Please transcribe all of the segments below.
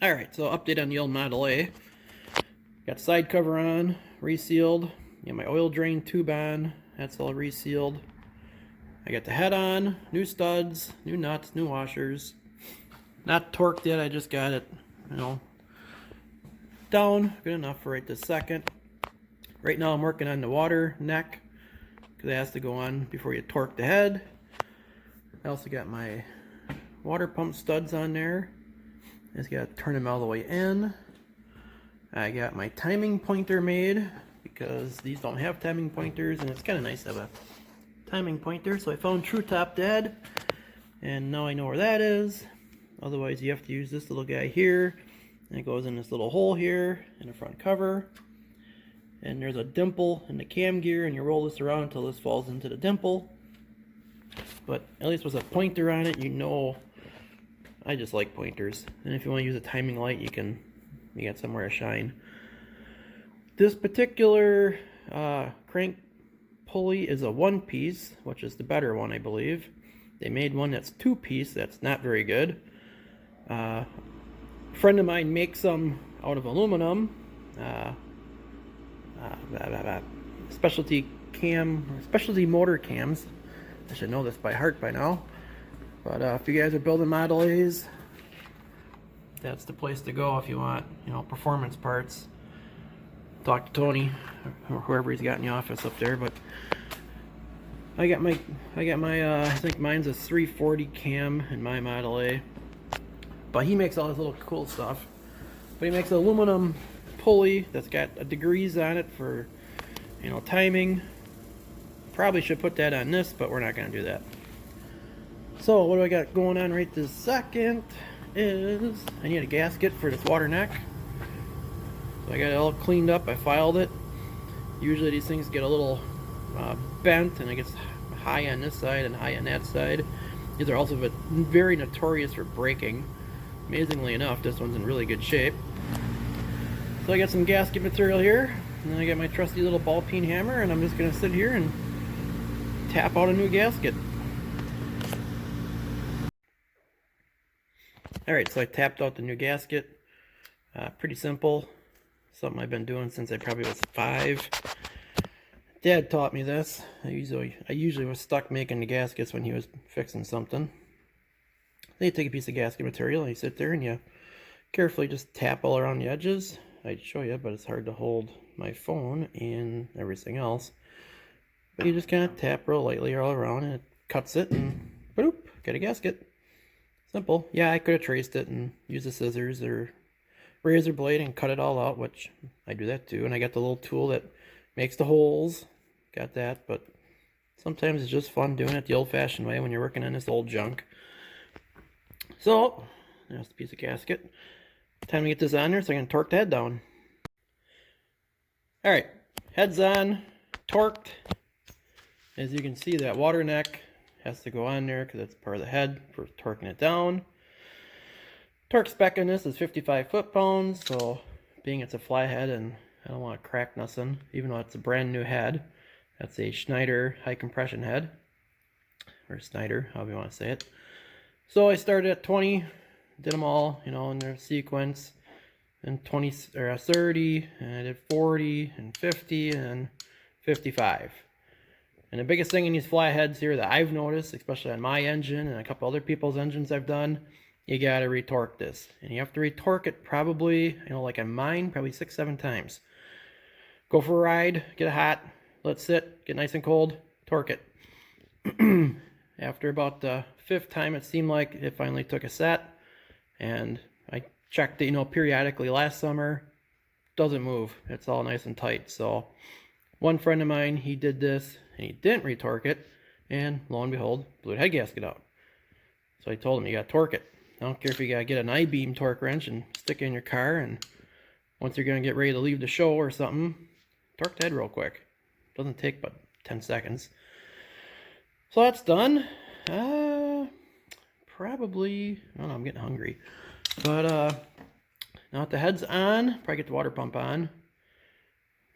Alright, so update on the old Model A. Got side cover on, resealed. My oil drain tube on, that's all resealed. I got the head on, new studs, new nuts, new washers. Not torqued yet, I just got it, down. Good enough for right this second. Right now I'm working on the water neck, because it has to go on before you torque the head. I also got my water pump studs on there. I just got to turn them all the way in. I got my timing pointer made because these don't have timing pointers, and it's kind of nice to have a timing pointer. So I found True Top Dead, and now I know where that is. Otherwise you have to use this little guy here, and it goes in this little hole here in the front cover. And there's a dimple in the cam gear, and you roll this around until this falls into the dimple. But at least with a pointer on it, I just like pointers. And if you want to use a timing light, you got somewhere to shine. This particular crank pulley is a one-piece, which is the better one, I believe. They made one that's two-piece. That's not very good. A friend of mine makes them out of aluminum. Specialty motor cams. I should know this by heart by now. But if you guys are building Model A's, that's the place to go if you want, performance parts. Talk to Tony or whoever he's got in the office up there. But I got my I think mine's a 340 cam in my Model A. But he makes all this little cool stuff. But he makes an aluminum pulley that's got degrees on it for, timing. Probably should put that on this, but we're not going to do that. So what do I got going on right this second is I need a gasket for this water neck. So I got it all cleaned up. I filed it. Usually these things get a little bent, and it gets high on this side and high on that side. These are also very notorious for breaking. Amazingly enough, this one's in really good shape. So I got some gasket material here, and then I got my trusty little ball peen hammer, and I'm just going to sit here and tap out a new gasket. Alright, so I tapped out the new gasket. Pretty simple. Something I've been doing since I probably was 5. Dad taught me this. I usually was stuck making the gaskets when he was fixing something. Then you take a piece of gasket material and you sit there and you carefully just tap all around the edges. I'd show you, but it's hard to hold my phone and everything else. But you just kind of tap real lightly all around, and it cuts it, and boop, got a gasket. Simple. Yeah, I could have traced it and used a scissors or razor blade and cut it all out, which I do that too. And I got the little tool that makes the holes. Got that, but sometimes it's just fun doing it the old-fashioned way when you're working on this old junk. So, there's the piece of gasket. Time to get this on there, so I can torque the head down. Alright, head's on, torqued. As you can see, that water neck has to go on there because it's part of the head for torquing it down. Torque spec on this is 55 foot-pounds, so being it's a fly head and I don't want to crack nothing, even though it's a brand new head. That's a Schneider high compression head, or Snyder, however you want to say it. So I started at 20, did them all, in their sequence, and 20 or 30, and I did 40 and 50 and 55. And the biggest thing in these fly heads here that I've noticed, especially on my engine and a couple other people's engines I've done, you gotta retorque this. And you have to retorque it probably, like on mine, probably 6-7 times. Go for a ride, get it hot, let it sit, get nice and cold, torque it. After about the 5th time, it seemed like it finally took a set. And I checked it, periodically last summer. Doesn't move. It's all nice and tight. So one friend of mine, he did this, and he didn't retorque it, and lo and behold, blew the head gasket out. So I told him, you gotta torque it. I don't care if you gotta get an I-beam torque wrench and stick it in your car, and once you're gonna get ready to leave the show or something, torque the head real quick. Doesn't take but 10 seconds. So that's done. Probably, I don't know, I'm getting hungry. But now that the head's on, probably get the water pump on.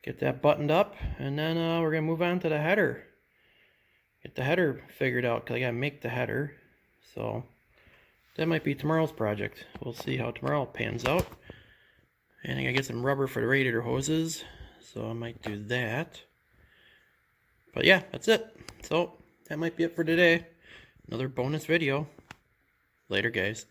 Get that buttoned up, and then we're going to move on to the header. Get the header figured out, because I got to make the header. So that might be tomorrow's project. We'll see how tomorrow pans out. And I gotta get some rubber for the radiator hoses, so I might do that. But yeah, that's it. So that might be it for today. Another bonus video. Later, guys.